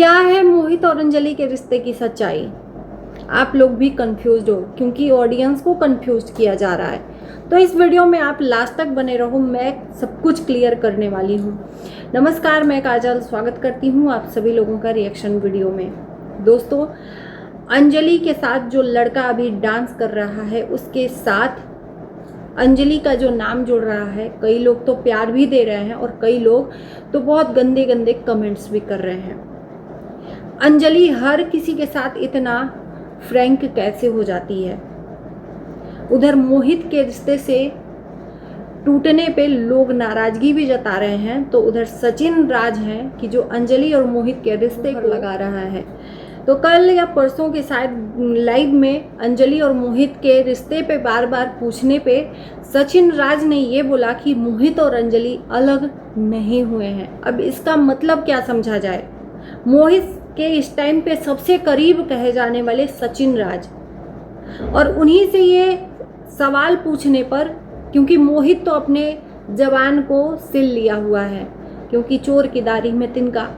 क्या है मोहित और अंजलि के रिश्ते की सच्चाई? आप लोग भी कंफ्यूज्ड हो क्योंकि ऑडियंस को कंफ्यूज किया जा रहा है। तो इस वीडियो में आप लास्ट तक बने रहो, मैं सब कुछ क्लियर करने वाली हूँ। नमस्कार, मैं काजल स्वागत करती हूँ आप सभी लोगों का रिएक्शन वीडियो में। दोस्तों, अंजलि के साथ जो लड़का अभी डांस कर रहा है उसके साथ अंजलि का जो नाम जुड़ रहा है, कई लोग तो प्यार भी दे रहे हैं और कई लोग तो बहुत गंदे गंदे कमेंट्स भी कर रहे हैं। अंजलि हर किसी के साथ इतना फ्रैंक कैसे हो जाती है? उधर मोहित के रिश्ते से टूटने पे लोग नाराजगी भी जता रहे हैं, तो उधर सचिन राज हैं कि जो अंजलि और मोहित के रिश्ते को लगा रहा है। तो कल या परसों के शायद लाइव में अंजलि और मोहित के रिश्ते पे बार बार पूछने पे सचिन राज ने ये बोला कि मोहित और अंजलि अलग नहीं हुए हैं। अब इसका मतलब क्या समझा जाए? मोहित के इस टाइम पे सबसे करीब कहे जाने वाले सचिन राज, और उन्हीं से ये सवाल पूछने पर, क्योंकि मोहित तो अपने जवान को सिल लिया हुआ है, क्योंकि चोर की दाढ़ी में तिनका।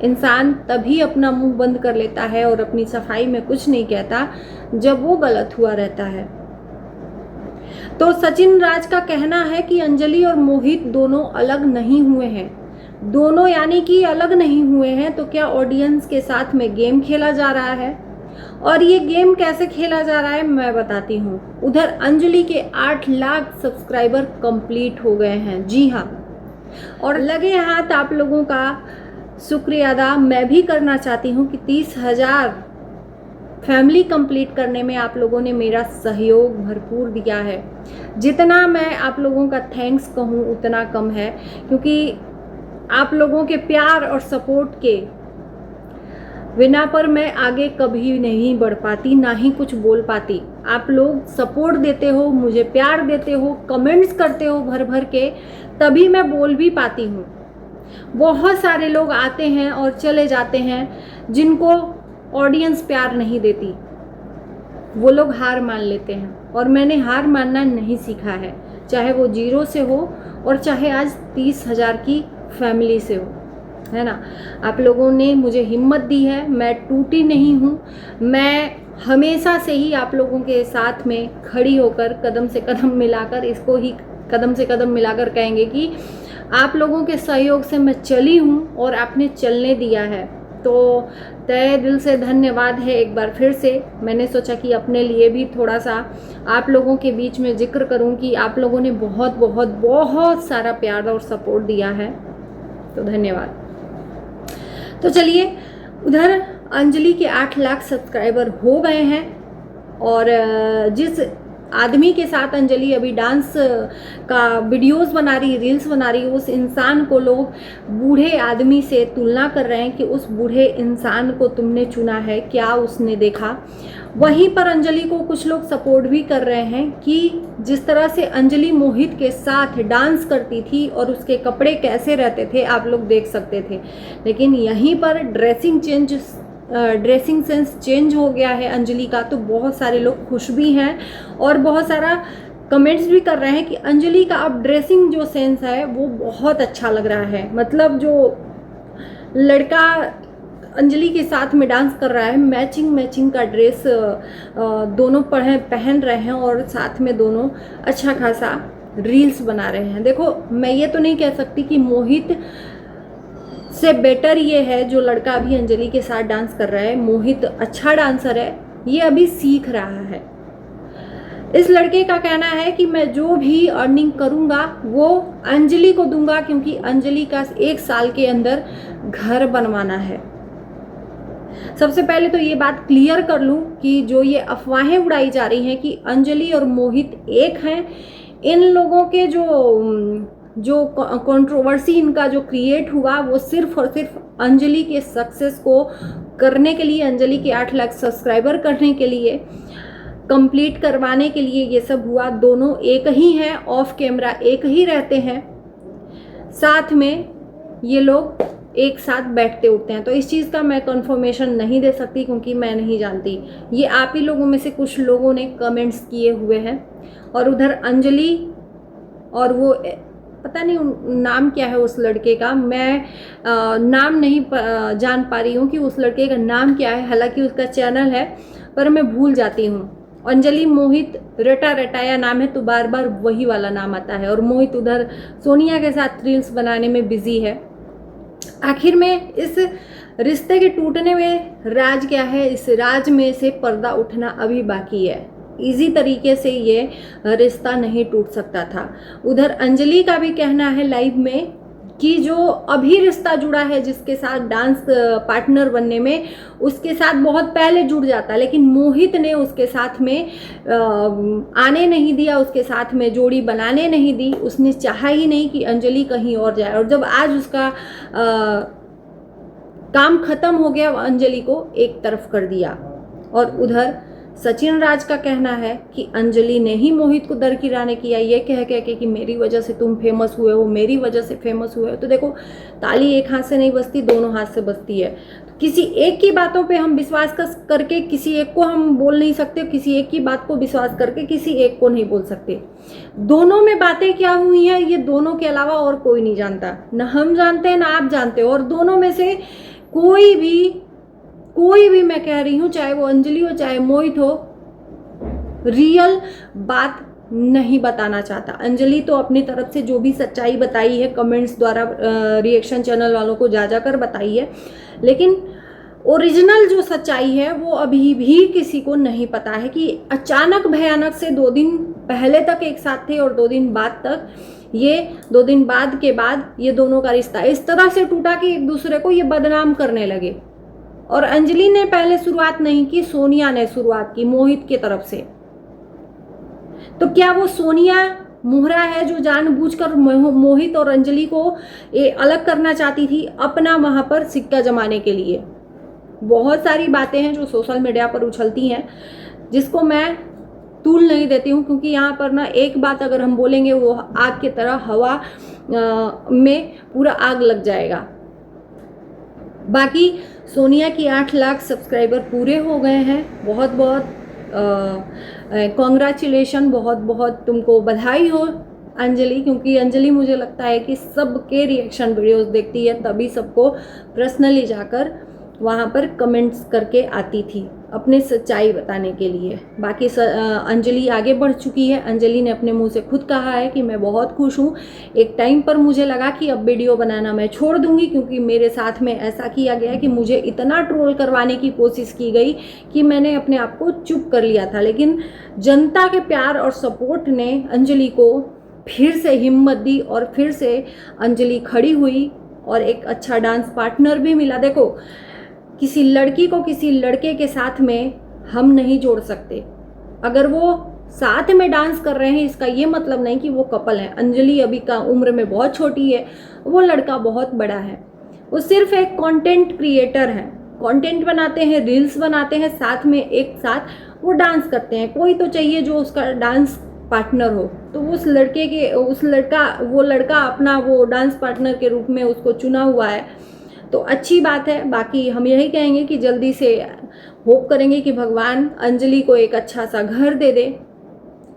इंसान तभी अपना मुंह बंद कर लेता है और अपनी सफाई में कुछ नहीं कहता जब वो गलत हुआ रहता है। तो सचिन राज का कहना है कि अंजलि और मोहित दोनों अलग नहीं हुए हैं। दोनों यानी कि अलग नहीं हुए हैं, तो क्या ऑडियंस के साथ में गेम खेला जा रहा है? और ये गेम कैसे खेला जा रहा है मैं बताती हूँ। उधर अंजलि के 8 लाख सब्सक्राइबर कंप्लीट हो गए हैं, जी हाँ, और लगे हाथ आप लोगों का शुक्रिया अदा मैं भी करना चाहती हूँ कि 30,000 फैमिली कंप्लीट करने में आप लोगों ने मेरा सहयोग भरपूर दिया है। जितना मैं आप लोगों का थैंक्स कहूँ उतना कम है, क्योंकि आप लोगों के प्यार और सपोर्ट के बिना पर मैं आगे कभी नहीं बढ़ पाती, ना ही कुछ बोल पाती। आप लोग सपोर्ट देते हो, मुझे प्यार देते हो, कमेंट्स करते हो भर भर के, तभी मैं बोल भी पाती हूँ। बहुत सारे लोग आते हैं और चले जाते हैं जिनको ऑडियंस प्यार नहीं देती, वो लोग हार मान लेते हैं, और मैंने हार मानना नहीं सीखा है, चाहे वो 0 से हो और चाहे आज 30,000 की फैमिली से हो, है ना। आप लोगों ने मुझे हिम्मत दी है, मैं टूटी नहीं हूँ। मैं हमेशा से ही आप लोगों के साथ में खड़ी होकर कदम से कदम मिलाकर, इसको ही कदम से कदम मिलाकर कहेंगे कि आप लोगों के सहयोग से मैं चली हूँ और आपने चलने दिया है। तो तहे दिल से धन्यवाद है एक बार फिर से। मैंने सोचा कि अपने लिए भी थोड़ा सा आप लोगों के बीच में जिक्र करूं कि आप लोगों ने बहुत बहुत बहुत सारा प्यार और सपोर्ट दिया है, तो धन्यवाद। तो चलिए, उधर अंजलि के 8 लाख सब्सक्राइबर हो गए हैं, और जिस आदमी के साथ अंजलि अभी डांस का वीडियोस बना रही, रील्स बना रही, उस इंसान को लोग बूढ़े आदमी से तुलना कर रहे हैं कि उस बूढ़े इंसान को तुमने चुना है, क्या उसने देखा। वहीं पर अंजलि को कुछ लोग सपोर्ट भी कर रहे हैं कि जिस तरह से अंजलि मोहित के साथ डांस करती थी और उसके कपड़े कैसे रहते थे आप लोग देख सकते थे, लेकिन यहीं पर ड्रेसिंग सेंस चेंज हो गया है अंजलि का। तो बहुत सारे लोग खुश भी हैं और बहुत सारा कमेंट्स भी कर रहे हैं कि अंजलि का अब ड्रेसिंग जो सेंस है वो बहुत अच्छा लग रहा है। मतलब जो लड़का अंजलि के साथ में डांस कर रहा है, मैचिंग का ड्रेस दोनों पहन रहे हैं और साथ में दोनों अच्छा खासा रील्स बना रहे हैं। देखो, मैं ये तो नहीं कह सकती कि मोहित से बेटर ये है जो लड़का अभी अंजलि के साथ डांस कर रहा है। मोहित अच्छा डांसर है, ये अभी सीख रहा है। इस लड़के का कहना है कि मैं जो भी अर्निंग करूंगा वो अंजलि को दूंगा, क्योंकि अंजलि का 1 साल के अंदर घर बनवाना है। सबसे पहले तो ये बात क्लियर कर लूं कि जो ये अफवाहें उड़ाई जा रही हैं कि अंजलि और मोहित एक हैं, इन लोगों के जो कंट्रोवर्सी इनका जो क्रिएट हुआ वो सिर्फ और सिर्फ अंजलि के सक्सेस को करने के लिए, अंजलि के 8 लाख सब्सक्राइबर करने के लिए, कंप्लीट करवाने के लिए ये सब हुआ। दोनों एक ही हैं, ऑफ कैमरा एक ही रहते हैं, साथ में ये लोग एक साथ बैठते उठते हैं। तो इस चीज़ का मैं कंफर्मेशन नहीं दे सकती क्योंकि मैं नहीं जानती, ये आप ही लोगों में से कुछ लोगों ने कमेंट्स किए हुए हैं। और उधर अंजलि और वो पता नहीं नाम क्या है उस लड़के का, मैं नाम नहीं जान पा रही हूँ कि उस लड़के का नाम क्या है, हालांकि उसका चैनल है पर मैं भूल जाती हूँ। अंजलि मोहित रटा रटाया नाम है तो बार बार वही वाला नाम आता है, और मोहित उधर सोनिया के साथ रील्स बनाने में बिजी है। आखिर में इस रिश्ते के टूटने में राज क्या है, इस राज में से पर्दा उठना अभी बाकी है। इजी तरीके से ये रिश्ता नहीं टूट सकता था। उधर अंजलि का भी कहना है लाइव में कि जो अभी रिश्ता जुड़ा है जिसके साथ डांस पार्टनर बनने में, उसके साथ बहुत पहले जुड़ जाता, लेकिन मोहित ने उसके साथ में आने नहीं दिया, उसके साथ में जोड़ी बनाने नहीं दी। उसने चाहा ही नहीं कि अंजलि कहीं और जाए, और जब आज उसका काम खत्म हो गया, अंजलि को एक तरफ कर दिया। और उधर सचिन राज का कहना है कि अंजलि ने ही मोहित को दरकिराने किया, ये कह के कि मेरी वजह से तुम फेमस हुए हो, मेरी वजह से फेमस हुए हो। तो देखो, ताली एक हाथ से नहीं बजती, दोनों हाथ से बजती है। तो किसी एक की बातों पे हम विश्वास करके किसी एक को हम बोल नहीं सकते, किसी एक की बात को विश्वास करके किसी एक को नहीं बोल सकते। दोनों में बातें क्या हुई हैं ये दोनों के अलावा और कोई नहीं जानता, ना हम जानते हैं ना आप जानते हो। और दोनों में से कोई भी मैं कह रही हूँ, चाहे वो अंजलि हो चाहे मोहित हो, रियल बात नहीं बताना चाहता। अंजलि तो अपनी तरफ से जो भी सच्चाई बताई है कमेंट्स द्वारा, रिएक्शन चैनल वालों को जा कर बताई है, लेकिन ओरिजिनल जो सच्चाई है वो अभी भी किसी को नहीं पता है कि अचानक भयानक से 2 दिन पहले तक एक साथ थे और 2 दिन बाद तक, ये 2 दिन बाद के बाद ये दोनों का रिश्ता इस तरह से टूटा कि एक दूसरे को ये बदनाम करने लगे। और अंजलि ने पहले शुरुआत नहीं की, सोनिया ने शुरुआत की मोहित की तरफ से। तो क्या वो सोनिया मोहरा है जो जानबूझकर मोहित और अंजलि को अलग करना चाहती थी अपना वहां पर सिक्का जमाने के लिए? बहुत सारी बातें हैं जो सोशल मीडिया पर उछलती हैं, जिसको मैं तूल नहीं देती हूँ, क्योंकि यहाँ पर ना एक बात अगर हम बोलेंगे वो आग की तरह हवा में पूरा आग लग जाएगा। बाकी सोनिया की 8 लाख सब्सक्राइबर पूरे हो गए हैं, बहुत बहुत कॉन्ग्रेचुलेशन, बहुत बहुत तुमको बधाई हो अंजलि, क्योंकि अंजलि मुझे लगता है कि सबके रिएक्शन वीडियोस देखती है, तभी सबको पर्सनली जाकर वहाँ पर कमेंट्स करके आती थी अपने सच्चाई बताने के लिए। बाकी अंजलि आगे बढ़ चुकी है। अंजलि ने अपने मुंह से खुद कहा है कि मैं बहुत खुश हूँ। एक टाइम पर मुझे लगा कि अब वीडियो बनाना मैं छोड़ दूंगी, क्योंकि मेरे साथ में ऐसा किया गया कि मुझे इतना ट्रोल करवाने की कोशिश की गई कि मैंने अपने आप को चुप कर लिया था। लेकिन जनता के प्यार और सपोर्ट ने अंजलि को फिर से हिम्मत दी और फिर से अंजलि खड़ी हुई और एक अच्छा डांस पार्टनर भी मिला। देखो, किसी लड़की को किसी लड़के के साथ में हम नहीं जोड़ सकते। अगर वो साथ में डांस कर रहे हैं इसका ये मतलब नहीं कि वो कपल है। अंजलि अभी का उम्र में बहुत छोटी है, वो लड़का बहुत बड़ा है। वो सिर्फ एक कंटेंट क्रिएटर है, कंटेंट बनाते हैं, रील्स बनाते हैं, साथ में एक साथ वो डांस करते हैं। कोई तो चाहिए जो उसका डांस पार्टनर हो, तो वो लड़का अपना वो डांस पार्टनर के रूप में उसको चुना हुआ है, तो अच्छी बात है। बाकी हम यही कहेंगे कि जल्दी से होप करेंगे कि भगवान अंजलि को एक अच्छा सा घर दे दे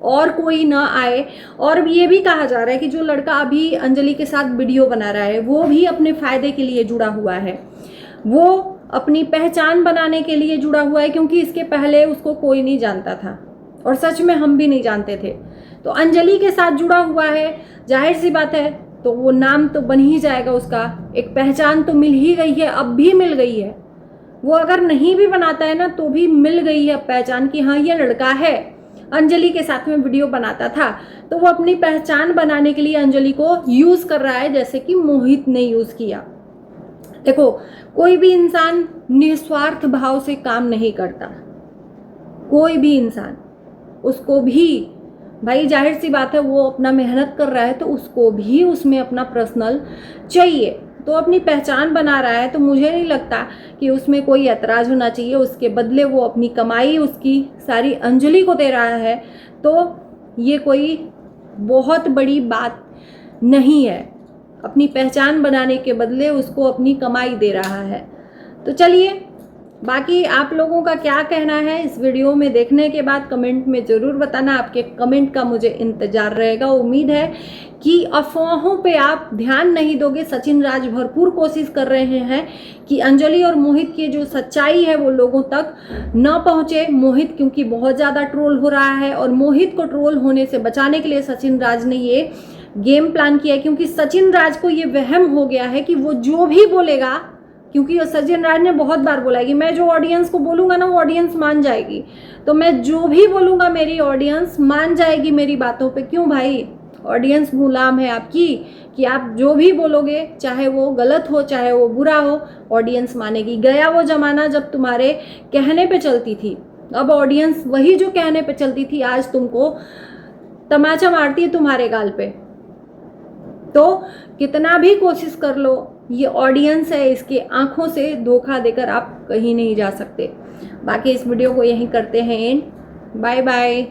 और कोई ना आए। और ये भी कहा जा रहा है कि जो लड़का अभी अंजलि के साथ वीडियो बना रहा है वो भी अपने फायदे के लिए जुड़ा हुआ है, वो अपनी पहचान बनाने के लिए जुड़ा हुआ है, क्योंकि इसके पहले उसको कोई नहीं जानता था और सच में हम भी नहीं जानते थे। तो अंजलि के साथ जुड़ा हुआ है, जाहिर सी बात है तो वो नाम तो बन ही जाएगा उसका, एक पहचान तो मिल ही गई है, अब भी मिल गई है। वो अगर नहीं भी बनाता है ना तो भी मिल गई है पहचान कि हाँ ये लड़का है, अंजलि के साथ में वीडियो बनाता था। तो वो अपनी पहचान बनाने के लिए अंजलि को यूज कर रहा है, जैसे कि मोहित ने यूज किया। देखो, कोई भी इंसान निस्वार्थ भाव से काम नहीं करता, कोई भी इंसान, उसको भी भाई जाहिर सी बात है वो अपना मेहनत कर रहा है तो उसको भी उसमें अपना पर्सनल चाहिए, तो अपनी पहचान बना रहा है, तो मुझे नहीं लगता कि उसमें कोई ऐतराज होना चाहिए। उसके बदले वो अपनी कमाई उसकी सारी अंजलि को दे रहा है, तो ये कोई बहुत बड़ी बात नहीं है। अपनी पहचान बनाने के बदले उसको अपनी कमाई दे रहा है। तो चलिए, बाकी आप लोगों का क्या कहना है इस वीडियो में देखने के बाद कमेंट में ज़रूर बताना। आपके कमेंट का मुझे इंतज़ार रहेगा। उम्मीद है कि अफवाहों पे आप ध्यान नहीं दोगे। सचिन राज भरपूर कोशिश कर रहे हैं कि अंजलि और मोहित की जो सच्चाई है वो लोगों तक न पहुंचे। मोहित क्योंकि बहुत ज़्यादा ट्रोल हो रहा है और मोहित को ट्रोल होने से बचाने के लिए सचिन राज ने ये गेम प्लान किया है, क्योंकि सचिन राज को ये वहम हो गया है कि वो जो भी बोलेगा, क्योंकि सचिन राज ने बहुत बार बोला है कि मैं जो ऑडियंस को बोलूँगा ना वो ऑडियंस मान जाएगी, तो मैं जो भी बोलूँगा मेरी ऑडियंस मान जाएगी मेरी बातों पे। क्यों भाई, ऑडियंस गुलाम है आपकी कि आप जो भी बोलोगे चाहे वो गलत हो चाहे वो बुरा हो, ऑडियंस मानेगी। गया वो ज़माना जब तुम्हारे कहने पे चलती थी, अब ऑडियंस वही जो कहने पे चलती थी आज तुमको तमाचा मारती है तुम्हारे गाल पे। तो कितना भी कोशिश कर लो, ये ऑडियंस है, इसके आंखों से धोखा देकर आप कहीं नहीं जा सकते। बाकी इस वीडियो को यहीं करते हैं एंड। Bye bye.